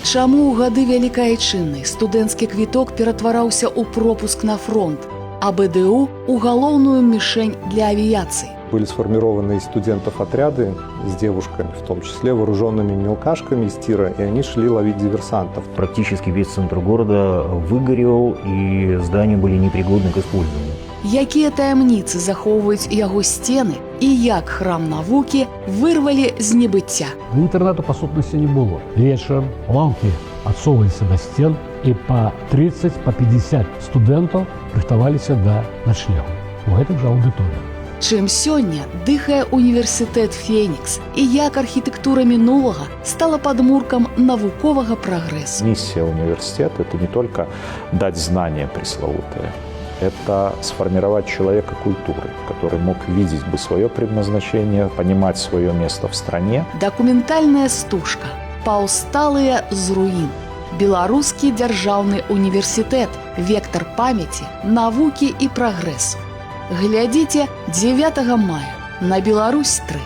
Чаму ў гады Вялікай Айчыннай студэнцкі квіток ператвараўся ў пропуск на фронт, а БДУ ў галоўную мішень для авіяцыі? Были сформированы из студентов отряды с девушками, в том числе вооруженными мелкашками из тира, и они шли ловить диверсантов. Практически весь центр города выгорел, и здания были непригодны к использованию. Якія таямніцы захоўваюць яго сцены і як храм навукі вырвалі з небыцця? Интернету, по сутности, не было. Вечером лампы отсовывались до стен, и по 30, по 50 студентов рыхтовались до ночлегу в этой же аудитории. Чым сёння дыхае універсітэт Фенікс і як архітэктура мінулага стала падмуркам навуковага прагрэсу? Миссия университета – это не только дать знания пресловутые, это сформировать человека культуры, который мог видеть бы свое предназначение, понимать свое место в стране. Дакументальная стужка «Паўсталыя з руін». Беларускі дзяржаўны універсітэт. Вектар памяці, навукі і прагрэсу. Глядзіце 9 мая на Беларусь 3.